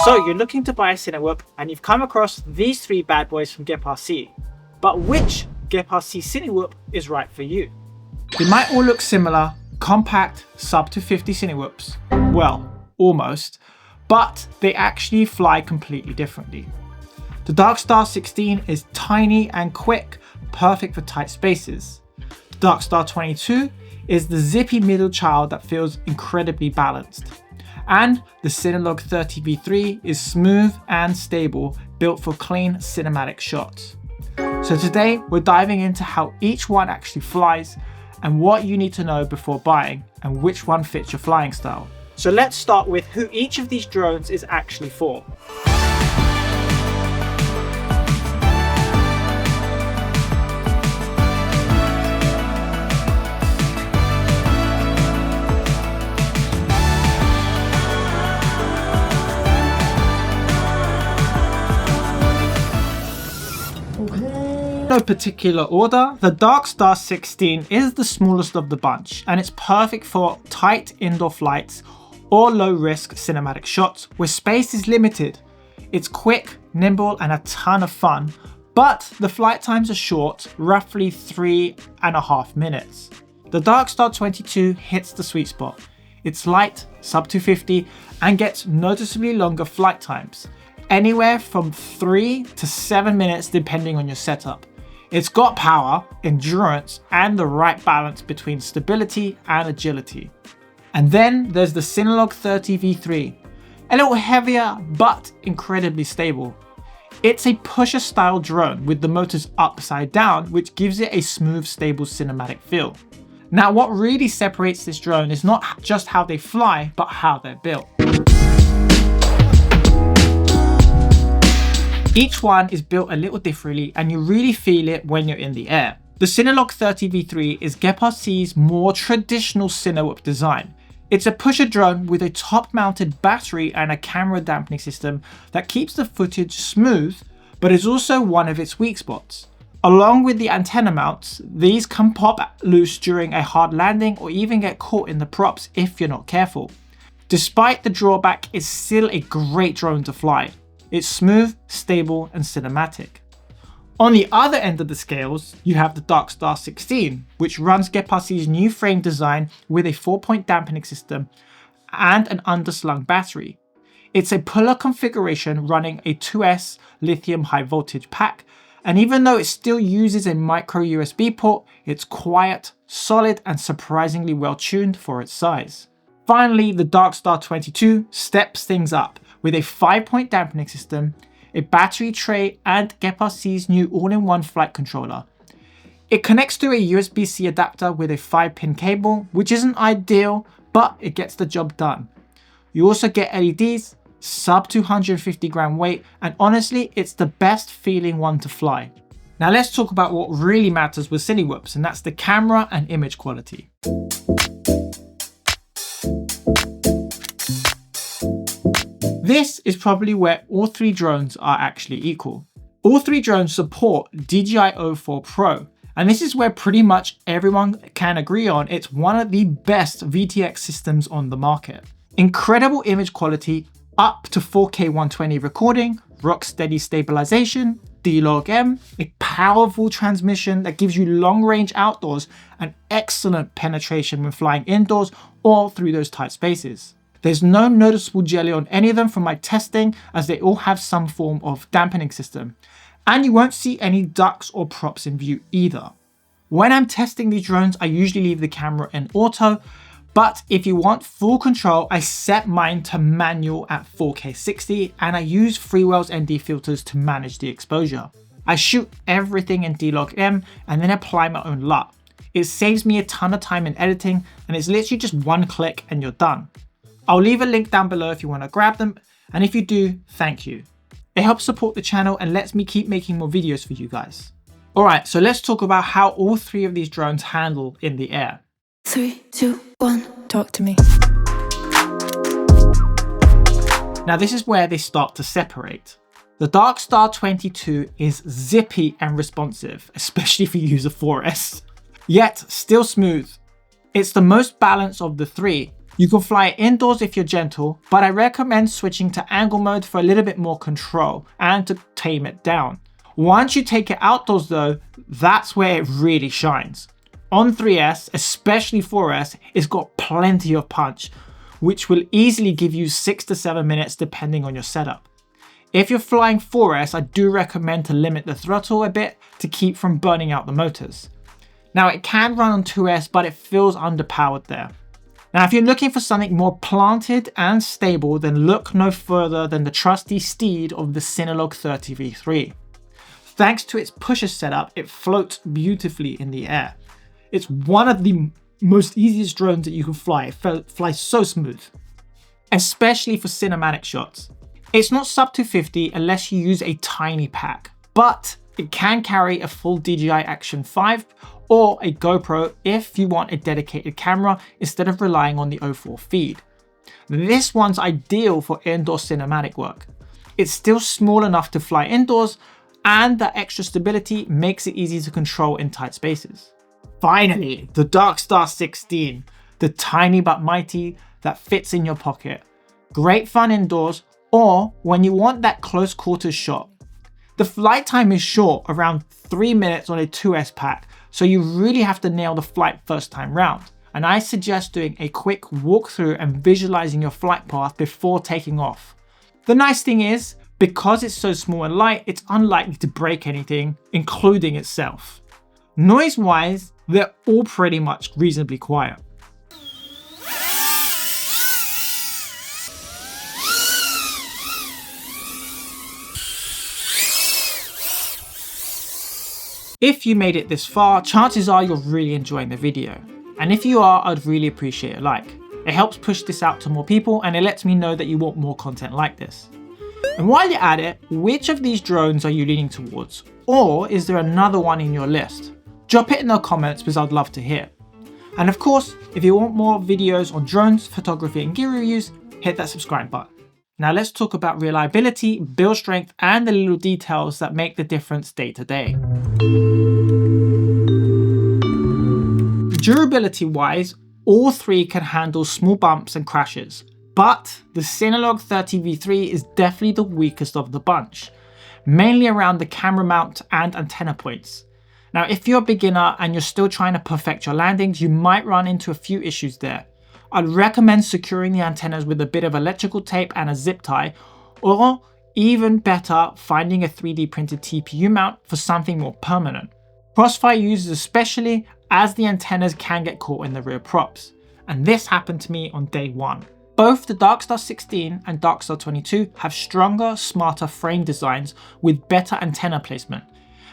So you're looking to buy a Cinewhoop and you've come across these three bad boys from GEPRC. But which GEPRC Cinewhoop is right for you? They might all look similar, compact, sub 250 Cinewhoops. Well, almost, but they actually fly completely differently. The DarkStar 16 is tiny and quick, perfect for tight spaces. The DarkStar 22 is the zippy middle child that feels incredibly balanced. And the Cinelog 30V3 is smooth and stable, built for clean cinematic shots. So today we're diving into how each one actually flies and what you need to know before buying and which one fits your flying style. So let's start with who each of these drones is actually for. No particular order, the DarkStar 16 is the smallest of the bunch and it's perfect for tight indoor flights or low risk cinematic shots where space is limited. It's quick, nimble and a ton of fun, but the flight times are short, roughly 3.5 minutes. The DarkStar 22 hits the sweet spot. It's light, sub 250 and gets noticeably longer flight times, anywhere from 3 to 7 minutes depending on your setup. It's got power, endurance, and the right balance between stability and agility. And then there's the Cinelog 30V3, a little heavier but incredibly stable. It's a pusher style drone with the motors upside down, which gives it a smooth, stable cinematic feel. Now what really separates this drone is not just how they fly, but how they're built. Each one is built a little differently and you really feel it when you're in the air. The Cinelog 30V3 is GEPRC's more traditional Cinewhoop design. It's a pusher drone with a top-mounted battery and a camera dampening system that keeps the footage smooth, but is also one of its weak spots. Along with the antenna mounts, these can pop loose during a hard landing or even get caught in the props if you're not careful. Despite the drawback, it's still a great drone to fly. It's smooth, stable, and cinematic. On the other end of the scales, you have the DarkStar 16, which runs GEPRC's new frame design with a 4-point dampening system and an underslung battery. It's a puller configuration running a 2S lithium high voltage pack, and even though it still uses a micro USB port, it's quiet, solid, and surprisingly well tuned for its size. Finally, the DarkStar 22 steps things up with a 5-point dampening system, a battery tray, and GEPRC's new all-in-one flight controller. It connects to a USB-C adapter with a 5-pin cable, which isn't ideal, but it gets the job done. You also get LEDs, sub 250 gram weight, and honestly, it's the best feeling one to fly. Now let's talk about what really matters with Cinewhoops, and that's the camera and image quality. This is probably where all three drones are actually equal. All three drones support DJI 04 Pro, and this is where pretty much everyone can agree on it's one of the best VTX systems on the market. Incredible image quality, up to 4K 120 recording, rock steady stabilization, D-Log-M, a powerful transmission that gives you long range outdoors and excellent penetration when flying indoors or through those tight spaces. There's no noticeable jelly on any of them from my testing, as they all have some form of dampening system. And you won't see any ducks or props in view either. When I'm testing these drones, I usually leave the camera in auto, but if you want full control, I set mine to manual at 4K 60 and I use Freewell's ND filters to manage the exposure. I shoot everything in D-Log-M and then apply my own LUT. It saves me a ton of time in editing and it's literally just one click and you're done. I'll leave a link down below if you want to grab them, and if you do, thank you. It helps support the channel and lets me keep making more videos for you guys. Alright, so let's talk about how all three of these drones handle in the air. 3, 2, 1, talk to me. Now this is where they start to separate. The DarkStar 22 is zippy and responsive, especially if you use a 4S, yet still smooth. It's the most balanced of the three. You can fly it indoors if you're gentle, but I recommend switching to angle mode for a little bit more control and to tame it down. Once you take it outdoors though, that's where it really shines. On 3S, especially 4S, it's got plenty of punch, which will easily give you 6 to 7 minutes depending on your setup. If you're flying 4S, I do recommend to limit the throttle a bit to keep from burning out the motors. Now it can run on 2S, but it feels underpowered there. Now if you're looking for something more planted and stable, then look no further than the trusty steed of the Cinelog 30V3. Thanks to its pusher setup, it floats beautifully in the air. It's one of the most easiest drones that you can fly. It flies so smooth, especially for cinematic shots. It's not sub 250 unless you use a tiny pack, but it can carry a full DJI Action 5 or a GoPro if you want a dedicated camera instead of relying on the 04 feed. This one's ideal for indoor cinematic work. It's still small enough to fly indoors, and that extra stability makes it easy to control in tight spaces. Finally, the DarkStar 16, the tiny but mighty that fits in your pocket. Great fun indoors or when you want that close quarters shot. The flight time is short, around 3 minutes on a 2S pack, so you really have to nail the flight first time round. And I suggest doing a quick walkthrough and visualizing your flight path before taking off. The nice thing is, because it's so small and light, it's unlikely to break anything, including itself. Noise-wise, they're all pretty much reasonably quiet. If you made it this far, chances are you're really enjoying the video. And if you are, I'd really appreciate a like. It helps push this out to more people and it lets me know that you want more content like this. And while you're at it, which of these drones are you leaning towards? Or is there another one in your list? Drop it in the comments because I'd love to hear. And of course, if you want more videos on drones, photography and gear reviews, hit that subscribe button. Now let's talk about reliability, build strength, and the little details that make the difference day to day. Durability wise, all three can handle small bumps and crashes, but the Cinelog 30V3 is definitely the weakest of the bunch, mainly around the camera mount and antenna points. Now if you're a beginner and you're still trying to perfect your landings, you might run into a few issues there. I'd recommend securing the antennas with a bit of electrical tape and a zip tie, or even better, finding a 3D printed TPU mount for something more permanent. Crossfire users especially, as the antennas can get caught in the rear props. And this happened to me on day one. Both the DarkStar 16 and DarkStar 22 have stronger, smarter frame designs with better antenna placement.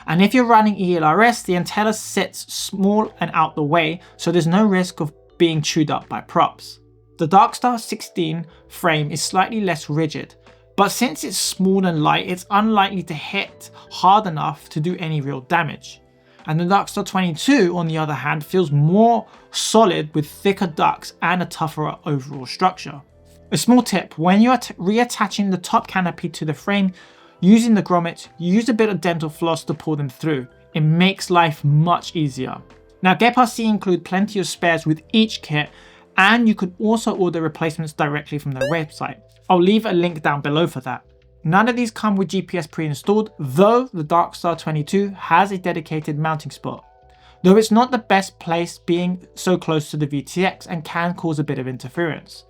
And if you're running ELRS, the antenna sits small and out the way, so there's no risk of being chewed up by props. The DarkStar 16 frame is slightly less rigid, but since it's small and light, it's unlikely to hit hard enough to do any real damage. And the DarkStar 22, on the other hand, feels more solid with thicker ducts and a tougher overall structure. A small tip, when you're reattaching the top canopy to the frame, using the grommets, use a bit of dental floss to pull them through. It makes life much easier. Now GEPRC include plenty of spares with each kit, and you can also order replacements directly from their website. I'll leave a link down below for that. None of these come with GPS pre-installed, though the DarkStar 22 has a dedicated mounting spot. Though it's not the best place being so close to the VTX and can cause a bit of interference.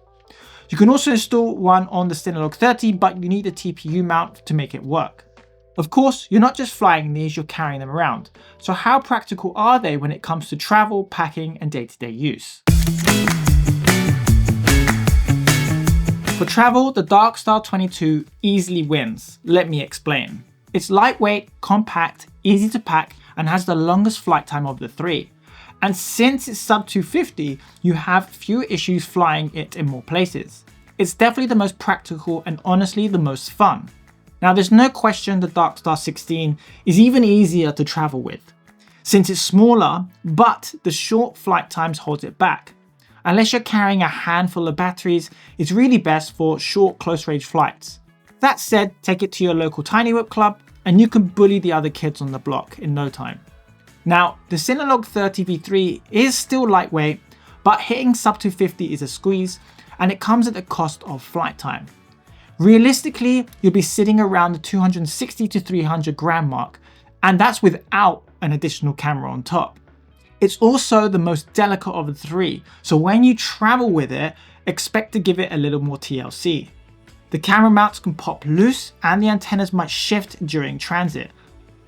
You can also install one on the Cinelog 30, but you need a TPU mount to make it work. Of course, you're not just flying these, you're carrying them around. So how practical are they when it comes to travel, packing, and day-to-day use? For travel, the DarkStar 22 easily wins. Let me explain. It's lightweight, compact, easy to pack, and has the longest flight time of the three. And since it's sub 250, you have fewer issues flying it in more places. It's definitely the most practical and honestly the most fun. Now there's no question the DarkStar 16 is even easier to travel with, since it's smaller, but the short flight times holds it back. Unless you're carrying a handful of batteries, it's really best for short close-range flights. That said, take it to your local tiny whip club and you can bully the other kids on the block in no time. Now, the Cinelog 30V3 is still lightweight, but hitting sub 250 is a squeeze, and it comes at the cost of flight time. Realistically, you'll be sitting around the 260 to 300 gram mark, and that's without an additional camera on top. It's also the most delicate of the three, so when you travel with it, expect to give it a little more TLC. The camera mounts can pop loose and the antennas might shift during transit.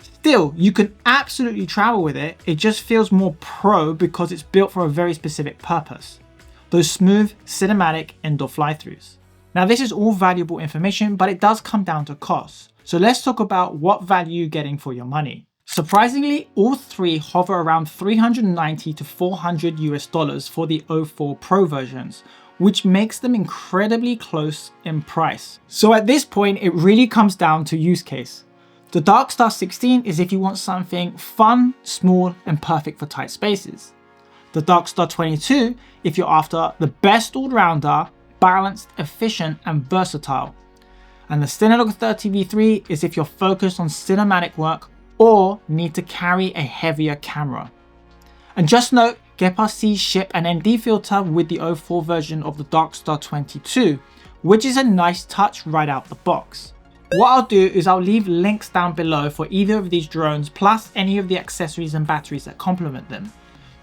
Still, you can absolutely travel with it, it just feels more pro because it's built for a very specific purpose. Those smooth, cinematic indoor fly-throughs. Now this is all valuable information, but it does come down to cost. So let's talk about what value you're getting for your money. Surprisingly, all three hover around $390 to $400 for the 04 Pro versions, which makes them incredibly close in price. So at this point, it really comes down to use case. The DarkStar 16 is if you want something fun, small, and perfect for tight spaces. The DarkStar 22 if you're after the best all-rounder, balanced, efficient, and versatile. And the Cinelog 30V3 is if you're focused on cinematic work or need to carry a heavier camera. And just note, GEPRC ship an ND filter with the 04 version of the DarkStar 22, which is a nice touch right out the box. What I'll do is I'll leave links down below for either of these drones plus any of the accessories and batteries that complement them.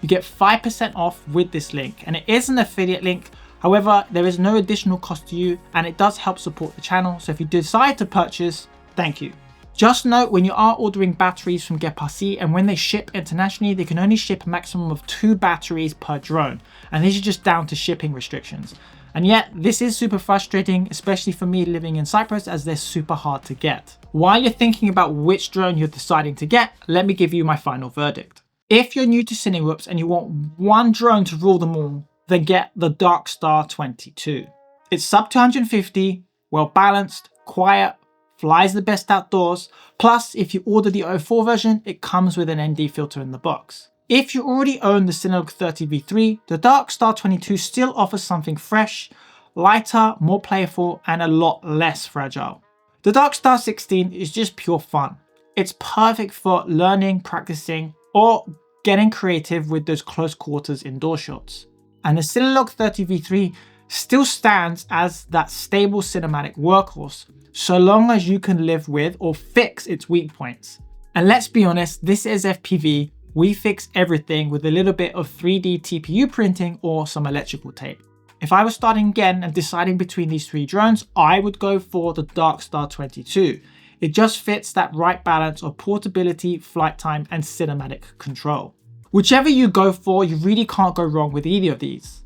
You get 5% off with this link, and it is an affiliate link. However, there is no additional cost to you and it does help support the channel, so if you decide to purchase, thank you. Just note, when you are ordering batteries from GEPRC and when they ship internationally, they can only ship a maximum of 2 batteries per drone, and these are just down to shipping restrictions. And yet, this is super frustrating, especially for me living in Cyprus, as they're super hard to get. While you're thinking about which drone you're deciding to get, let me give you my final verdict. If you're new to cinewhoops and you want one drone to rule them all, then get the DarkStar 22. It's sub 250, well balanced, quiet, flies the best outdoors, plus if you order the 04 version, it comes with an ND filter in the box. If you already own the Cinelog 30V3, the DarkStar 22 still offers something fresh, lighter, more playful, and a lot less fragile. The DarkStar 16 is just pure fun. It's perfect for learning, practicing, or getting creative with those close quarters indoor shots. And the Cinelog 30V3 still stands as that stable cinematic workhorse, so long as you can live with or fix its weak points. And let's be honest, this is FPV. We fix everything with a little bit of 3D TPU printing or some electrical tape. If I was starting again and deciding between these 3 drones, I would go for the DarkStar 22. It just fits that right balance of portability, flight time, and cinematic control. Whichever you go for, you really can't go wrong with either of these.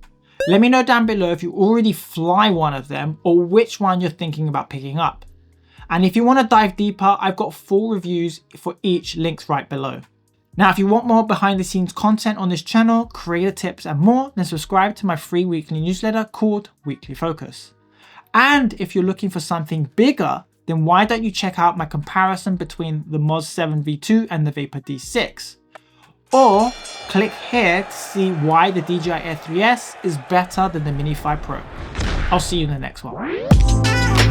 Let me know down below if you already fly one of them or which one you're thinking about picking up. And if you want to dive deeper, I've got full reviews for each linked right below. Now, if you want more behind the scenes content on this channel, creator tips and more, then subscribe to my free weekly newsletter called Weekly Focus. And if you're looking for something bigger, then why don't you check out my comparison between the Moz 7 V2 and the Vapor D6? Or click here to see why the DJI Air 3S is better than the Mini 5 Pro. I'll see you in the next one.